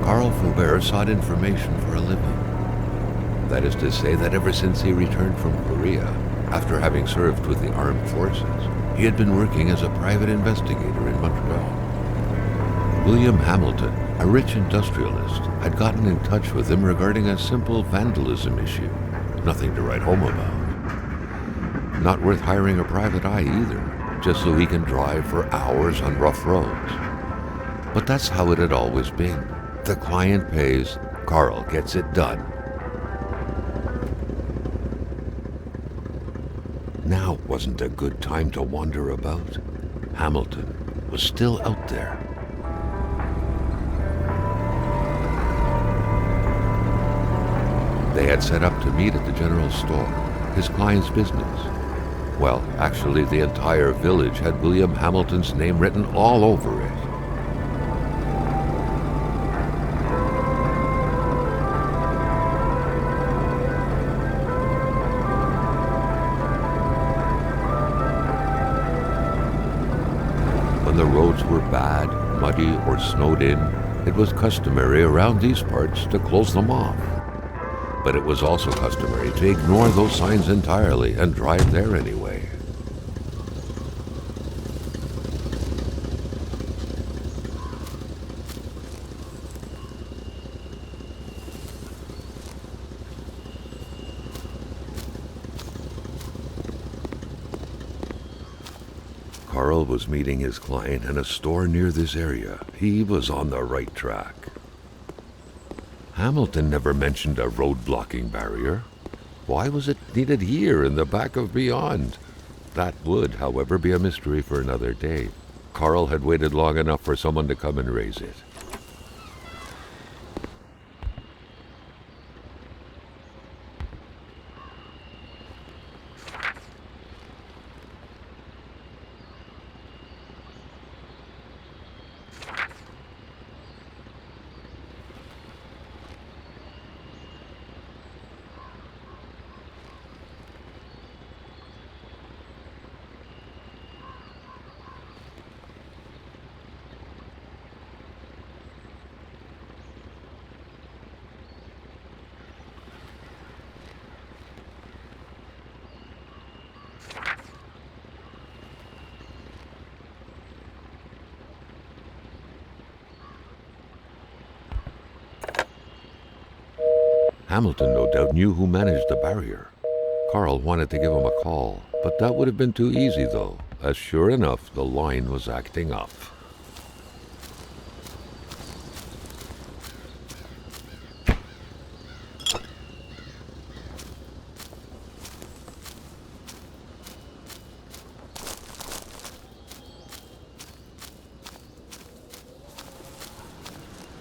Carl Faubert sought information for a living. That is to say that ever since he returned from Korea, after having served with the armed forces, he had been working as a private investigator in Montreal. William Hamilton, a rich industrialist, had gotten in touch with him regarding a simple vandalism issue. Nothing to write home about. Not worth hiring a private eye either, just so he can drive for hours on rough roads. But that's how it had always been. The client pays, Carl gets it done. Now wasn't a good time to wander about. Hamilton was still out there. They had set up to meet at the general store, his client's business. Well, actually, the entire village had William Hamilton's name written all over it. When the roads were bad, muddy, or snowed in, it was customary around these parts to close them off. But it was also customary to ignore those signs entirely and drive there anyway. Carl was meeting his client in a store near this area. He was on the right track. Hamilton never mentioned a road-blocking barrier. Why was it needed here in the back of Beyond? That would, however, be a mystery for another day. Carl had waited long enough for someone to come and raise it. Hamilton no doubt knew who managed the barrier. Carl wanted to give him a call, but that would have been too easy though, as sure enough the line was acting up.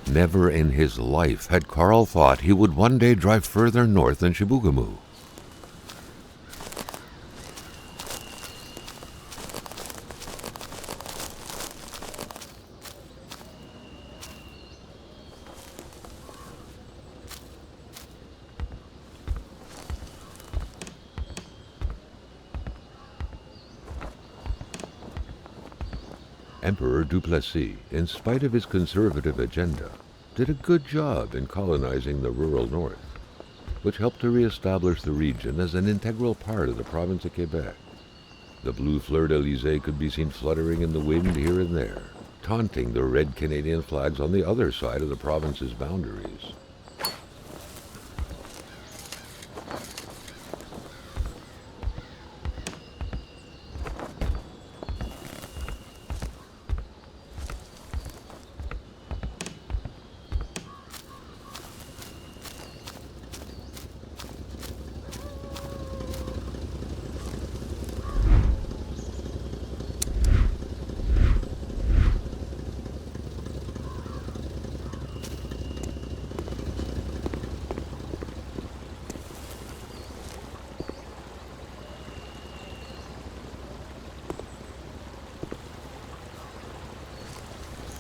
Never in his life had Carl thought he would one day drive further north than Chibougamau. Emperor Duplessis, in spite of his conservative agenda, did a good job in colonizing the rural north, which helped to re-establish the region as an integral part of the province of Quebec. The blue fleur-de-lis could be seen fluttering in the wind here and there, taunting the red Canadian flags on the other side of the province's boundaries.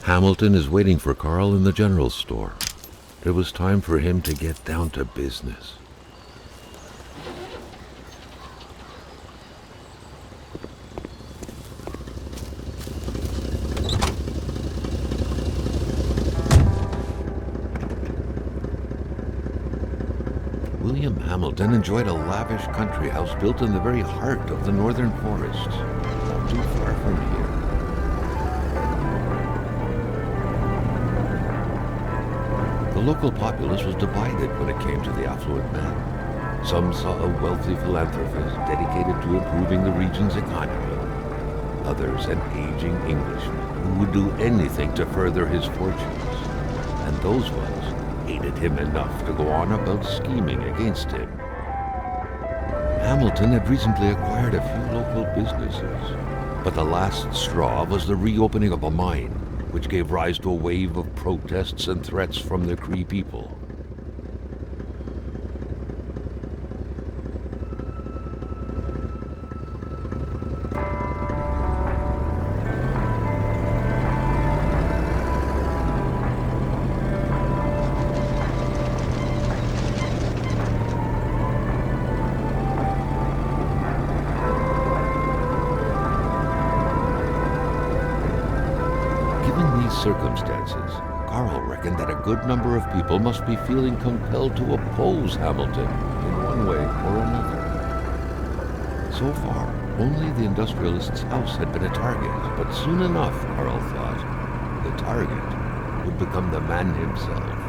Hamilton is waiting for Carl in the general store. It was time for him to get down to business. William Hamilton enjoyed a lavish country house built in the very heart of the northern forests, not too far from here. The local populace was divided when it came to the affluent man. Some saw a wealthy philanthropist dedicated to improving the region's economy. Others an aging Englishman who would do anything to further his fortunes. And those ones hated him enough to go on about scheming against him. Hamilton had recently acquired a few local businesses, but the last straw was the reopening of a mine, which gave rise to a wave of protests and threats from the Cree people. Circumstances, Carl reckoned that a good number of people must be feeling compelled to oppose Hamilton in one way or another. So far, only the industrialist's house had been a target, but soon enough, Carl thought, the target would become the man himself.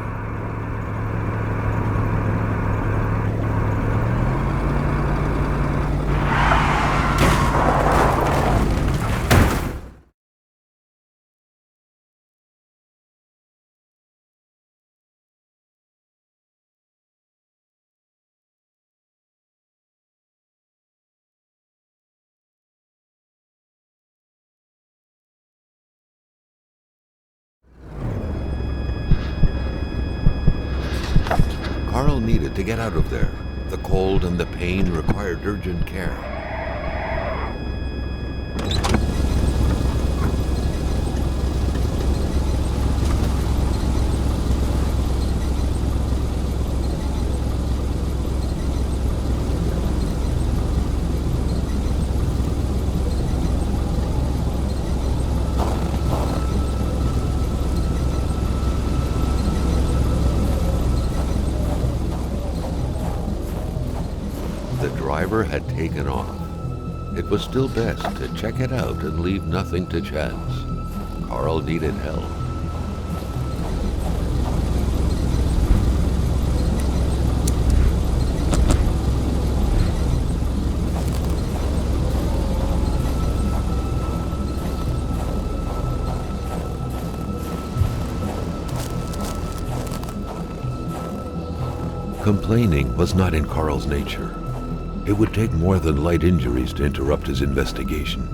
Carl needed to get out of there. The cold and the pain required urgent care. The driver had taken off. It was still best to check it out and leave nothing to chance. Carl needed help. Complaining was not in Carl's nature. It would take more than light injuries to interrupt his investigation.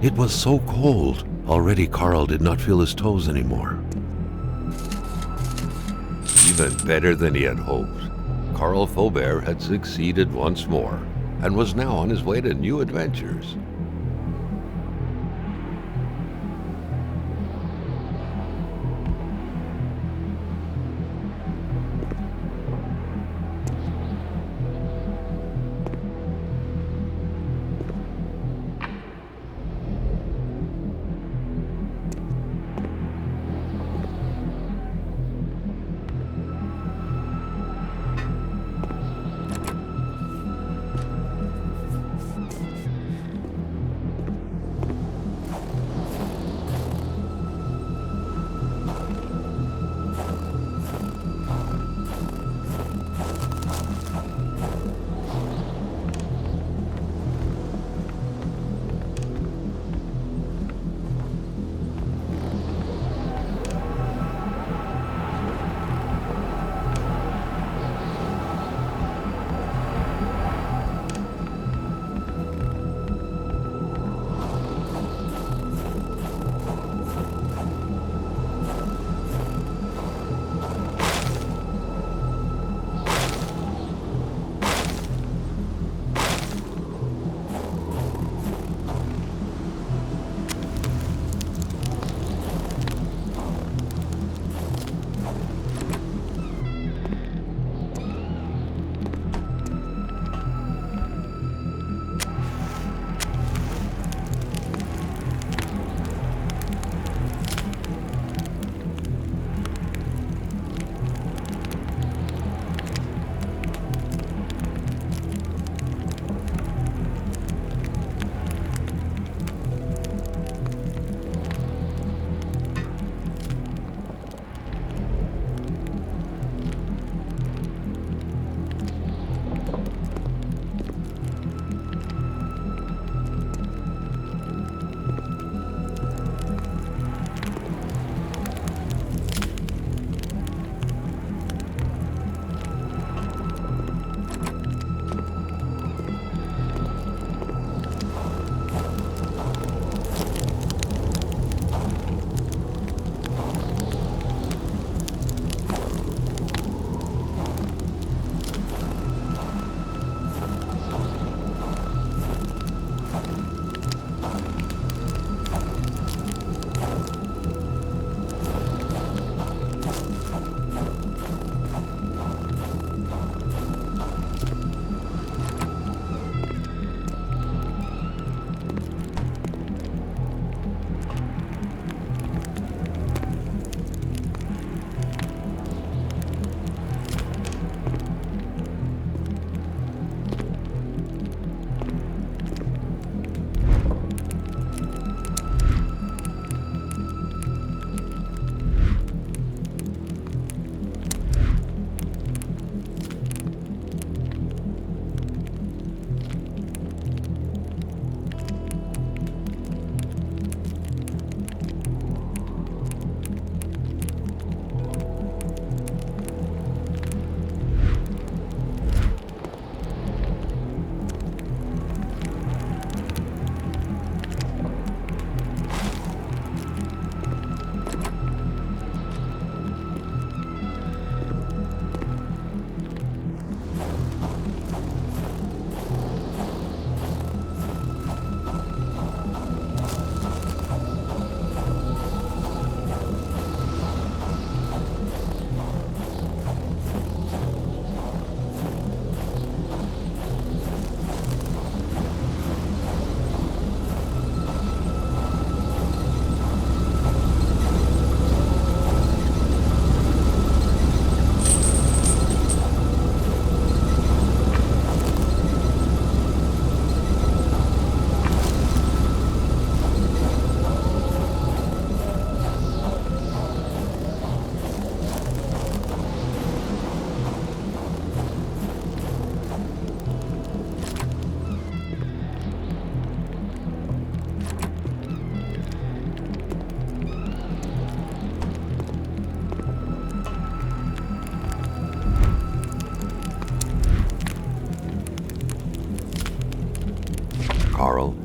It was so cold. Already Carl did not feel his toes anymore. Even better than he had hoped. Carl Faubert had succeeded once more, and was now on his way to new adventures.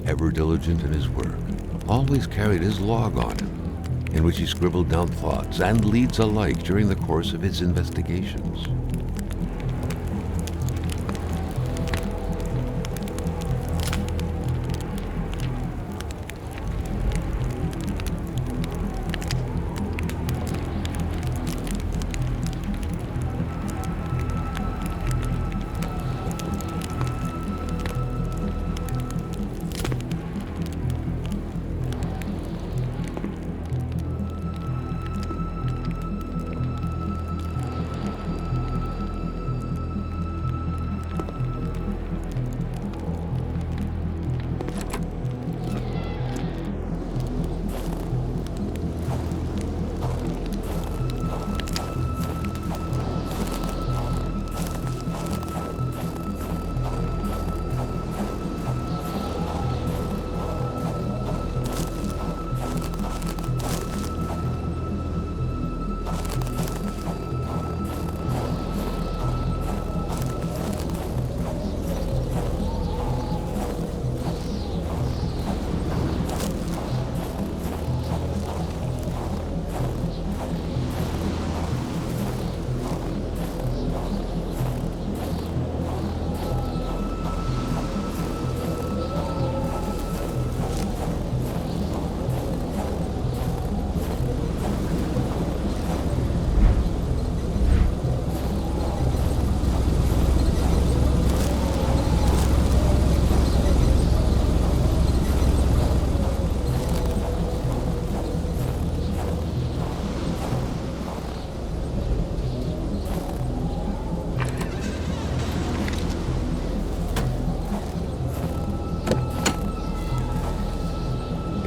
ever diligent in his work, always carried his log on him, in which he scribbled down thoughts and leads alike during the course of his investigations.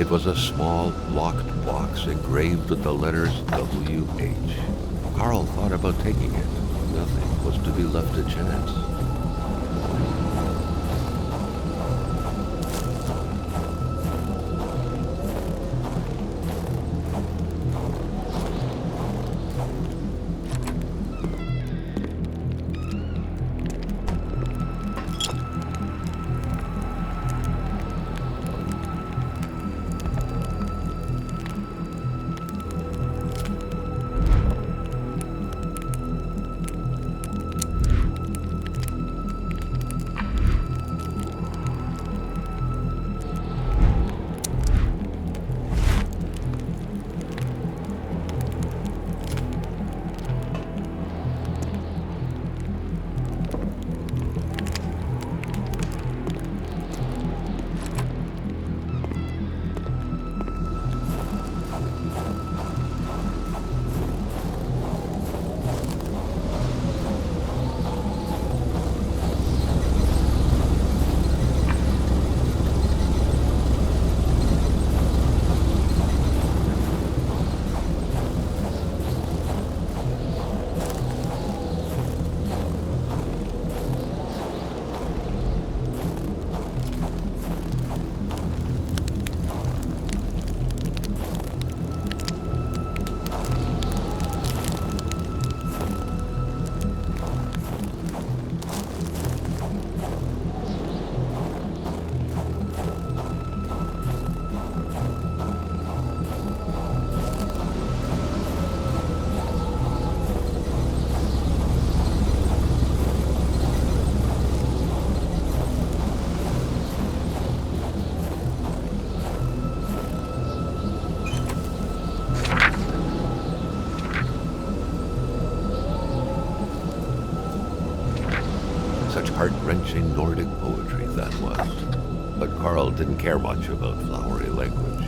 It was a small, locked box engraved with the letters W.H. Carl thought about taking it. Nothing was to be left to chance. Heart-wrenching Nordic poetry, that was. But Carl didn't care much about flowery language.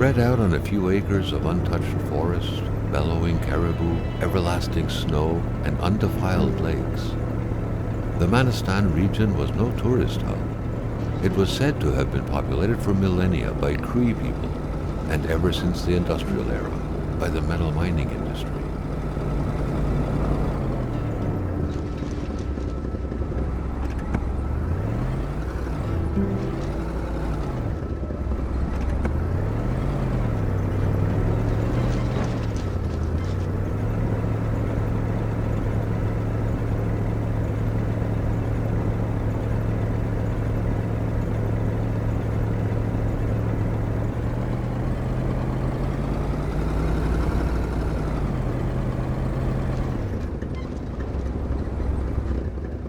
Spread out on a few acres of untouched forest, bellowing caribou, everlasting snow, and undefiled lakes, the Manistan region was no tourist hub. It was said to have been populated for millennia by Cree people, and ever since the industrial era, by the metal mining industry.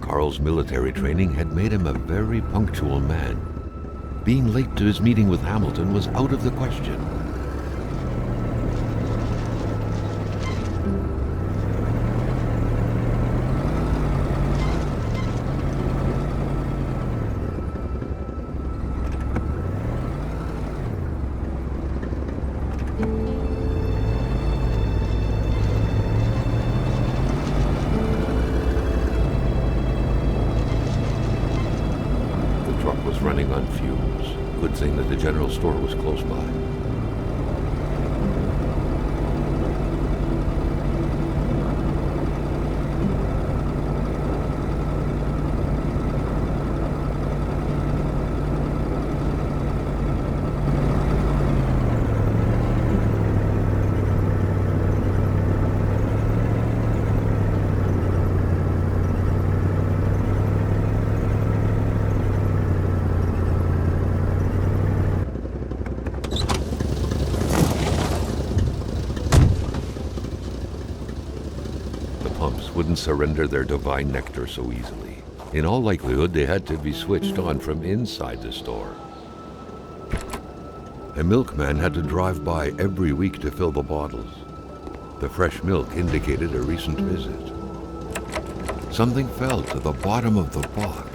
Carl's military training had made him a very punctual man. Being late to his meeting with Hamilton was out of the question. Running on fumes. Good thing that the general store was close by. Wouldn't surrender their divine nectar so easily. In all likelihood, they had to be switched on from inside the store. A milkman had to drive by every week to fill the bottles. The fresh milk indicated a recent visit. Something fell to the bottom of the box.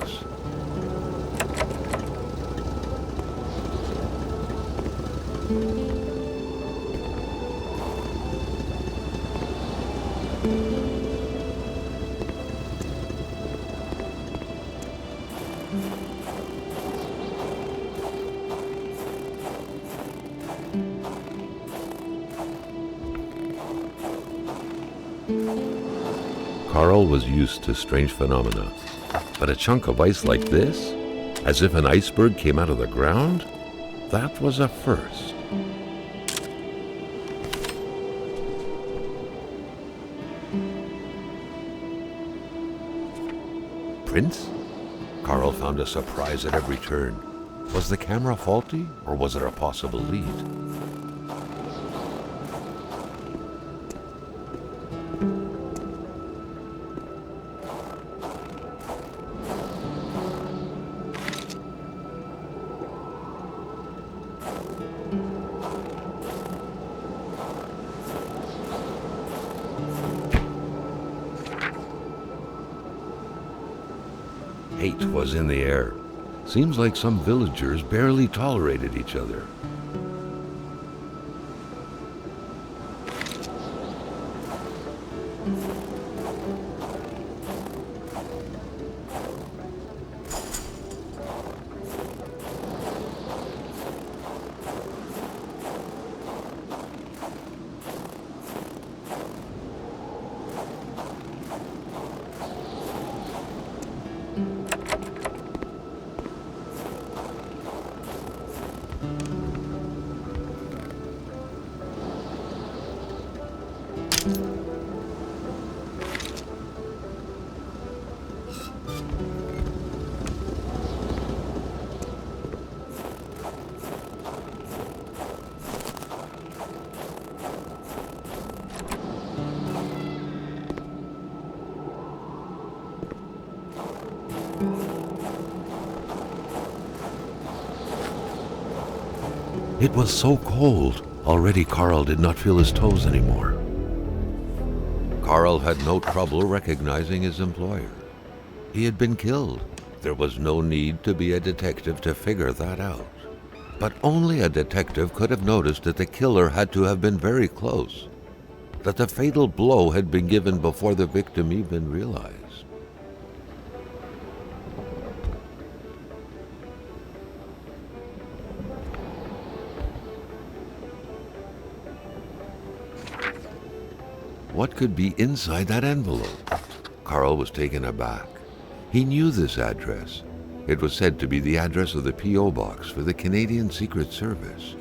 Carl was used to strange phenomena, but a chunk of ice like this, as if an iceberg came out of the ground, that was a first. Prince? Carl found a surprise at every turn. Was the camera faulty, or was it a possible lead? Hate was in the air. Seems like some villagers barely tolerated each other. It was so cold. Already Carl did not feel his toes anymore. Carl had no trouble recognizing his employer. He had been killed. There was no need to be a detective to figure that out. But only a detective could have noticed that the killer had to have been very close, that the fatal blow had been given before the victim even realized. What could be inside that envelope? Carl was taken aback. He knew this address. It was said to be the address of the P.O. box for the Canadian Secret Service.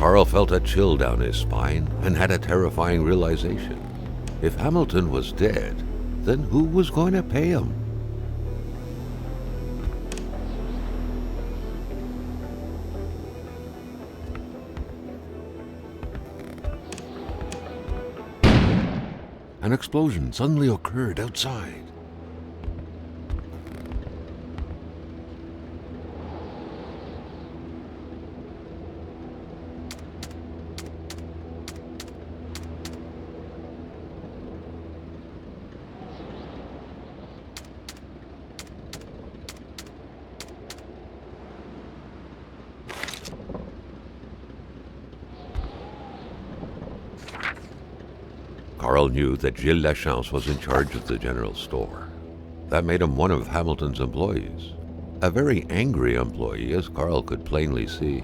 Carl felt a chill down his spine and had a terrifying realization. If Hamilton was dead, then who was going to pay him? An explosion suddenly occurred outside. Carl knew that Gilles Lachance was in charge of the general store. That made him one of Hamilton's employees. A very angry employee, as Carl could plainly see.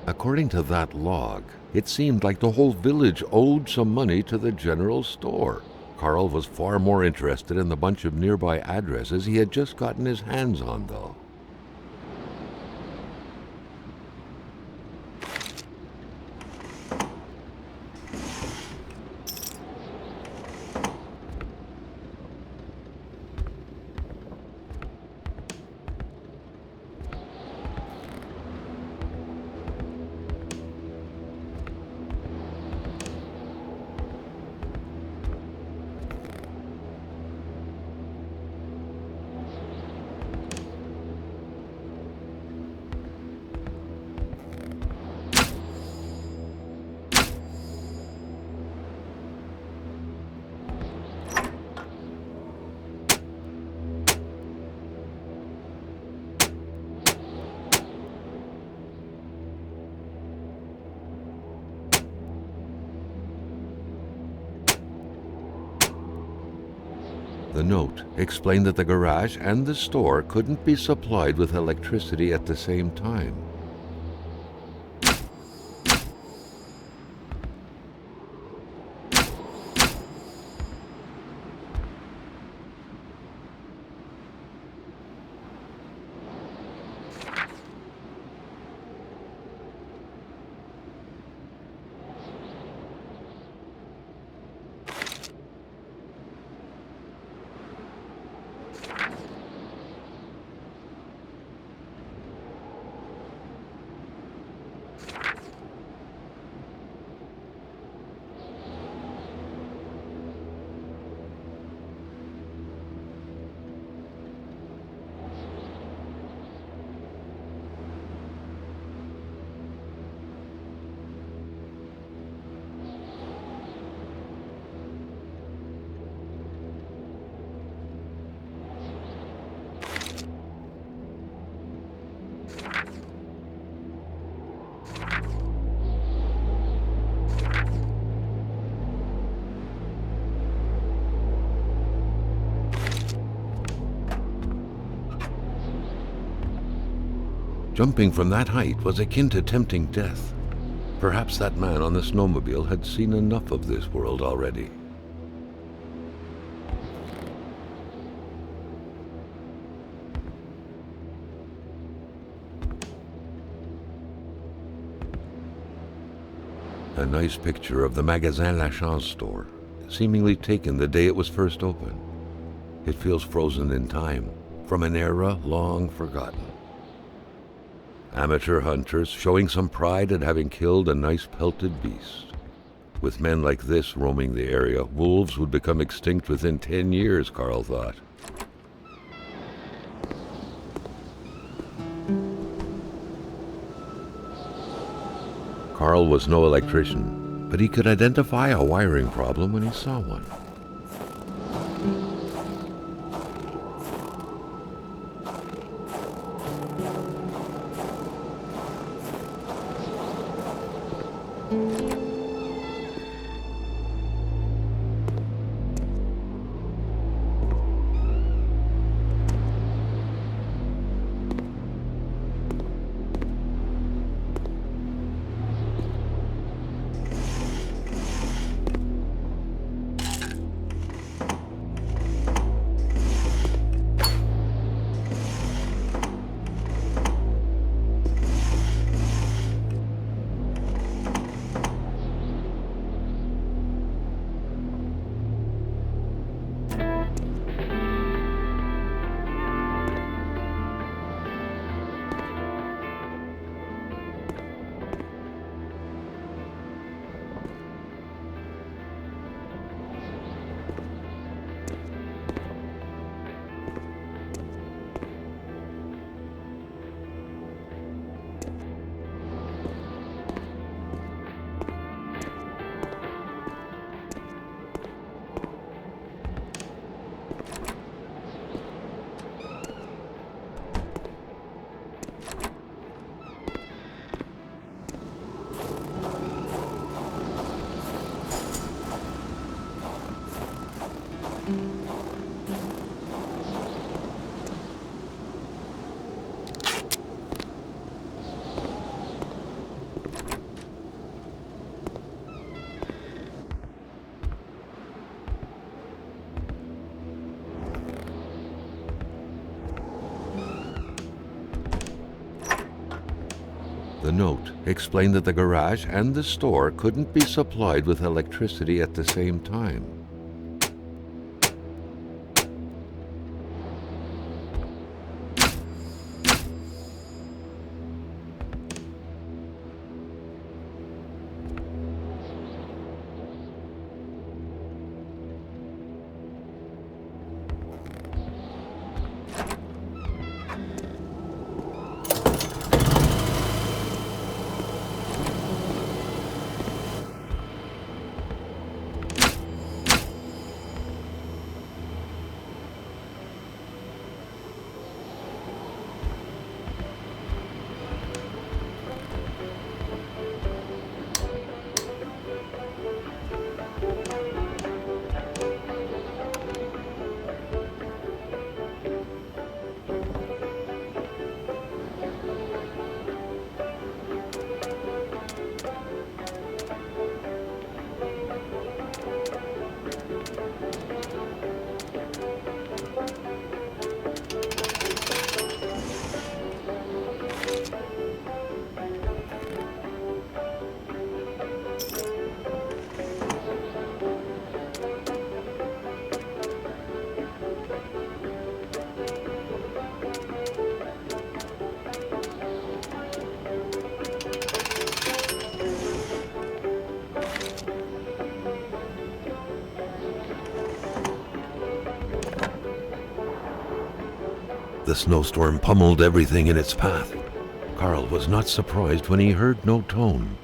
According to that log, it seemed like the whole village owed some money to the general store. Carl was far more interested in the bunch of nearby addresses he had just gotten his hands on, though. The note explained that the garage and the store couldn't be supplied with electricity at the same time. Jumping from that height was akin to tempting death. Perhaps that man on the snowmobile had seen enough of this world already. A nice picture of the Magasin Lachance store, seemingly taken the day it was first opened. It feels frozen in time, from an era long forgotten. Amateur hunters showing some pride at having killed a nice pelted beast. With men like this roaming the area, wolves would become extinct within 10 years, Carl thought. Carl was no electrician, but he could identify a wiring problem when he saw one. The note explained that the garage and the store couldn't be supplied with electricity at the same time. The snowstorm pummeled everything in its path. Carl was not surprised when he heard no tone.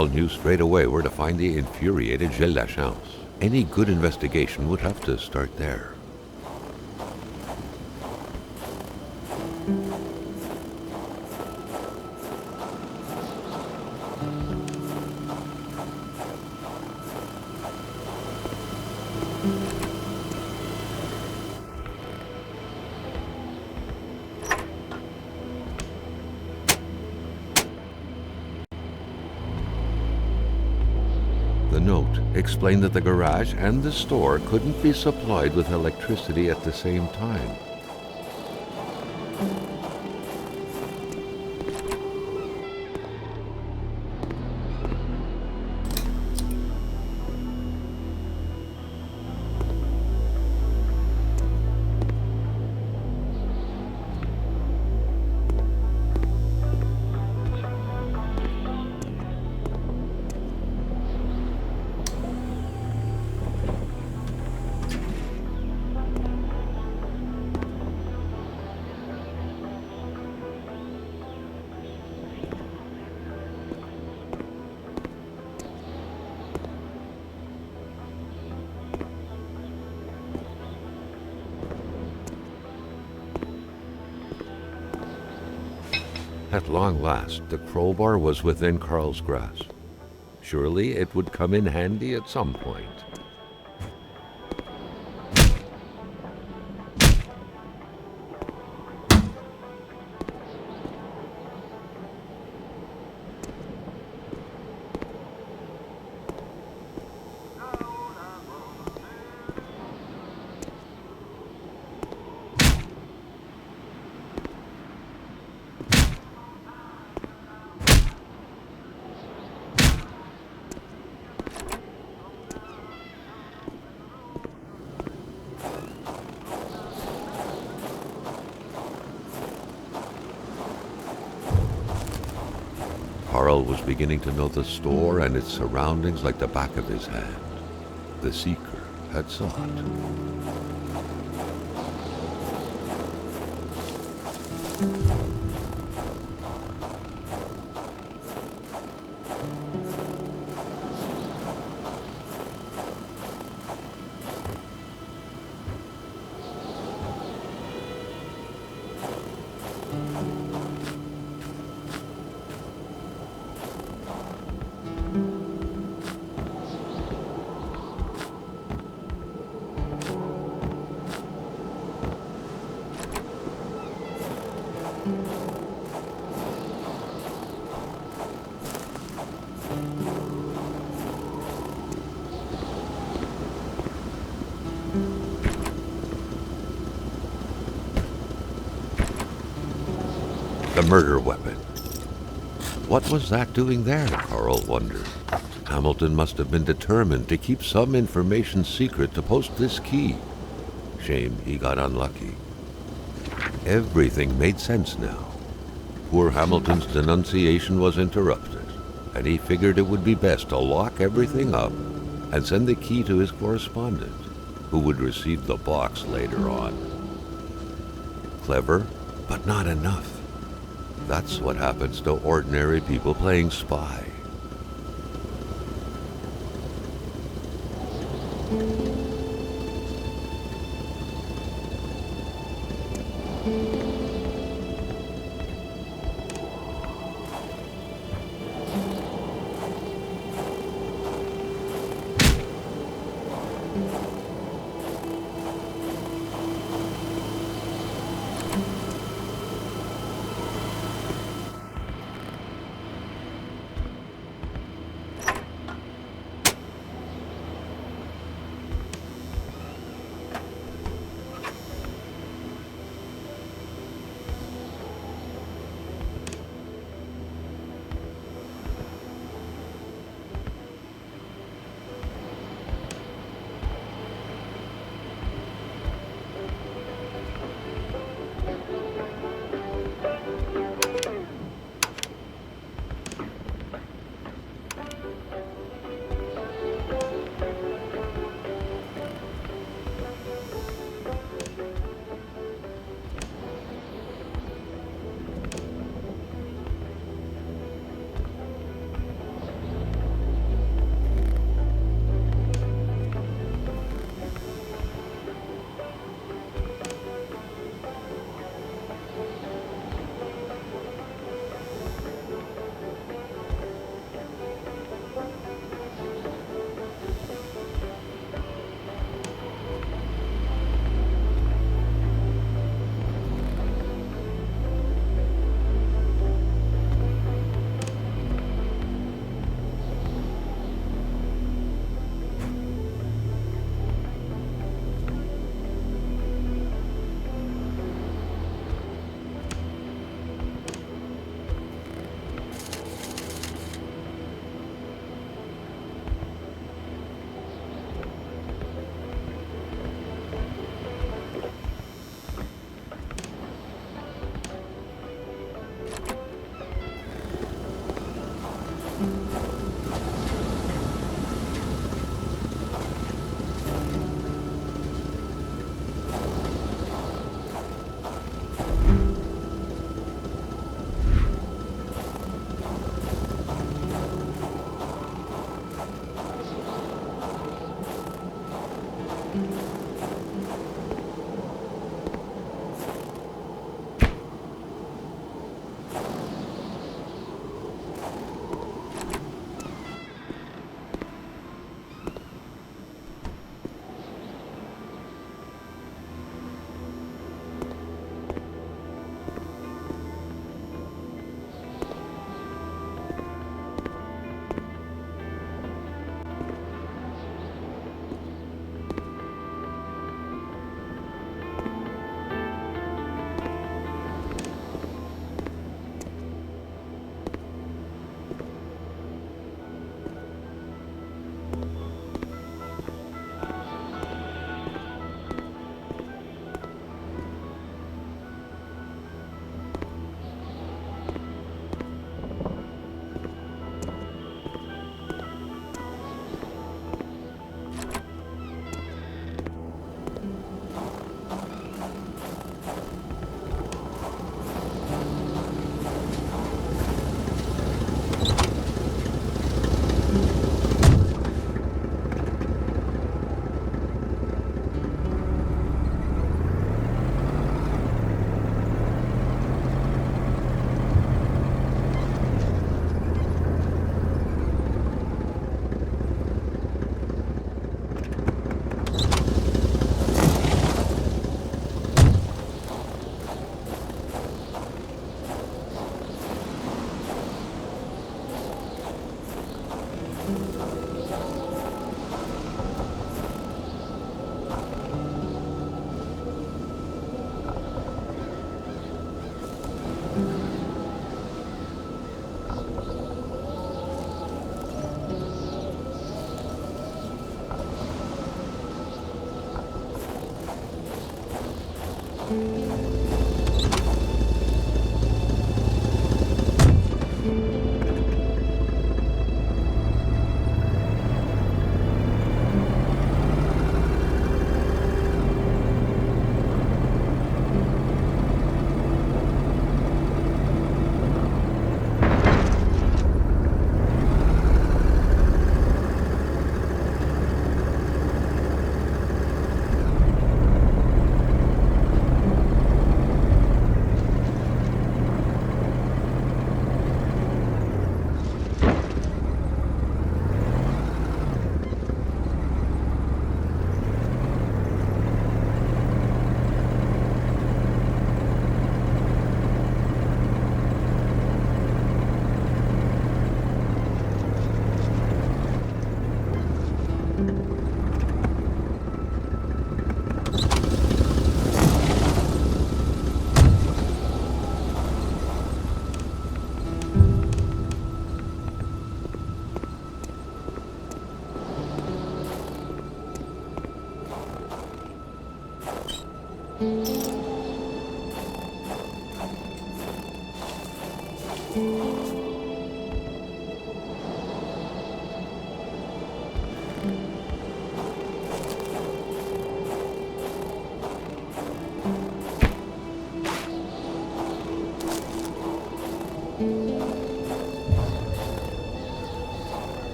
Carl knew straight away where to find the infuriated Gilles Lachance. Any good investigation would have to start there. The note explained that the garage and the store couldn't be supplied with electricity at the same time. At long last, the crowbar was within Carl's grasp. Surely it would come in handy at some point. Carl was beginning to know the store and its surroundings like the back of his hand. The seeker had sought. The murder weapon. What was that doing there, Carl wondered. Hamilton must have been determined to keep some information secret to post this key. Shame he got unlucky. Everything made sense now. Poor Hamilton's denunciation was interrupted, and he figured it would be best to lock everything up and send the key to his correspondent, who would receive the box later on. Clever, but not enough. That's what happens to ordinary people playing spy.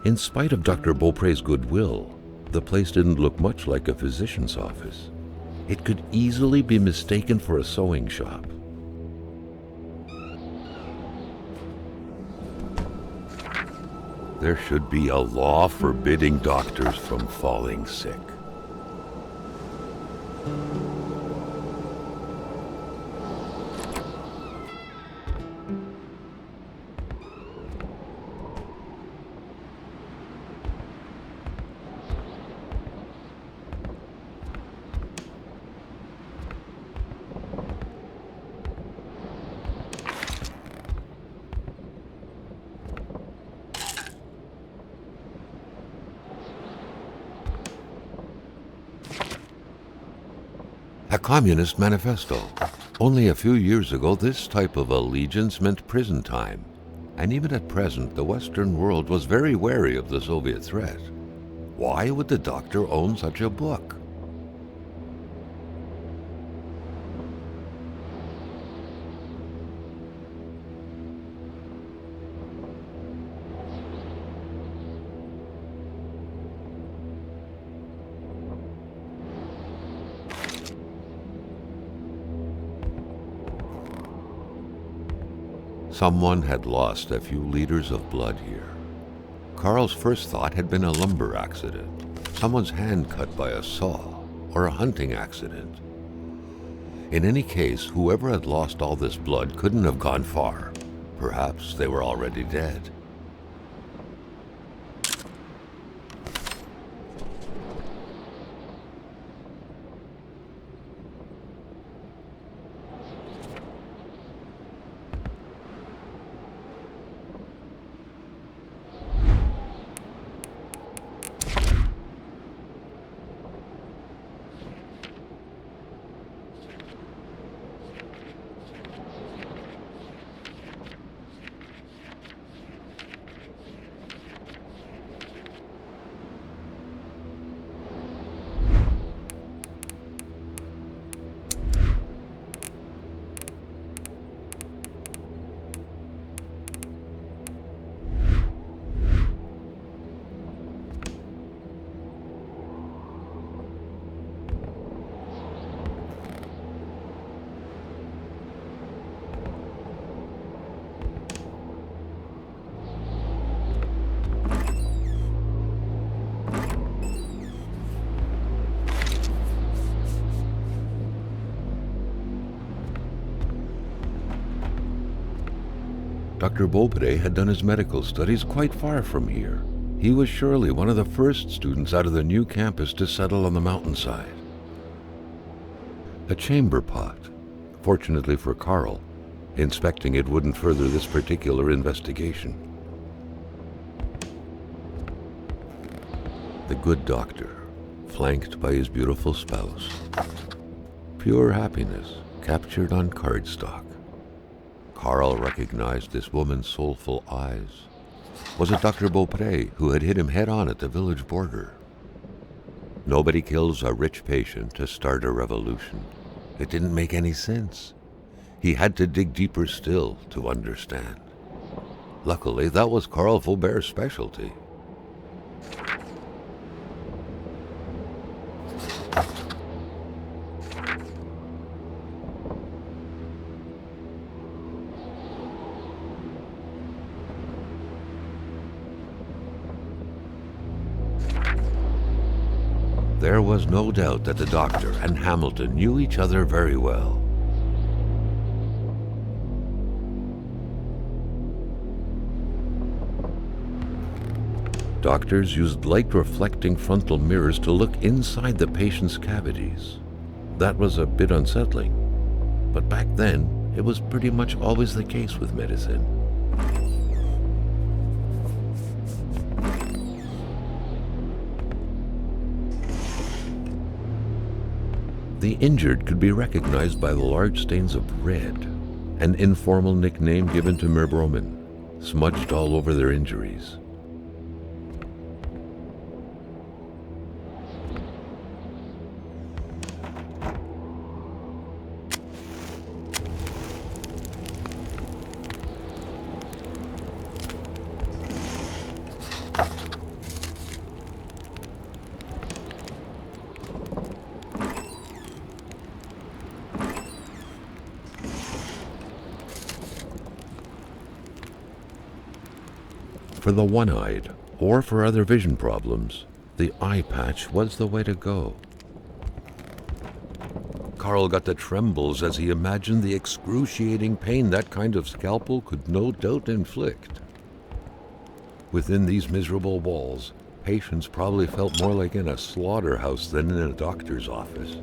In spite of Dr. Beaupre's goodwill, the place didn't look much like a physician's office. It could easily be mistaken for a sewing shop. There should be a law forbidding doctors from falling sick. A communist manifesto. Only a few years ago, this type of allegiance meant prison time. And even at present, the Western world was very wary of the Soviet threat. Why would the doctor own such a book? Someone had lost a few liters of blood here. Carl's first thought had been a lumber accident, someone's hand cut by a saw, or a hunting accident. In any case, whoever had lost all this blood couldn't have gone far. Perhaps they were already dead. Dr. Beaupre had done his medical studies quite far from here. He was surely one of the first students out of the new campus to settle on the mountainside. A chamber pot. Fortunately for Carl, inspecting it wouldn't further this particular investigation. The good doctor, flanked by his beautiful spouse. Pure happiness, captured on cardstock. Carl recognized this woman's soulful eyes. Was it Dr. Beaupre who had hit him head-on at the village border? Nobody kills a rich patient to start a revolution. It didn't make any sense. He had to dig deeper still to understand. Luckily, that was Carl Faubert's specialty. There was no doubt that the doctor and Hamilton knew each other very well. Doctors used light-reflecting frontal mirrors to look inside the patient's cavities. That was a bit unsettling, but back then, it was pretty much always the case with medicine. The injured could be recognized by the large stains of red, an informal nickname given to Merbromen, smudged all over their injuries. For the one-eyed, or for other vision problems, the eye patch was the way to go. Carl got the trembles as he imagined the excruciating pain that kind of scalpel could no doubt inflict. Within these miserable walls, patients probably felt more like in a slaughterhouse than in a doctor's office.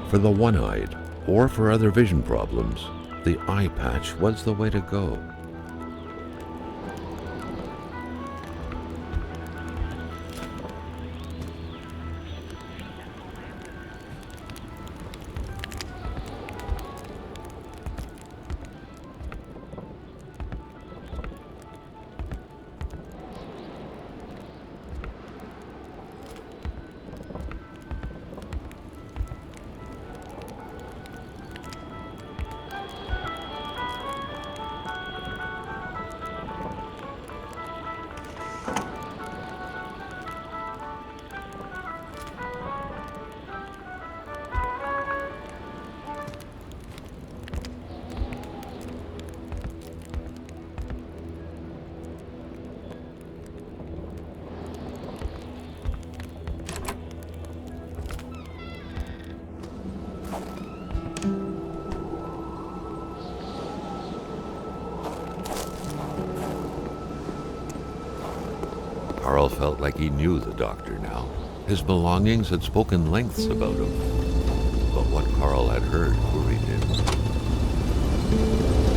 For the one-eyed, or for other vision problems, the eye patch was the way to go. Carl felt like he knew the doctor now. His belongings had spoken lengths about him. But what Carl had heard worried him.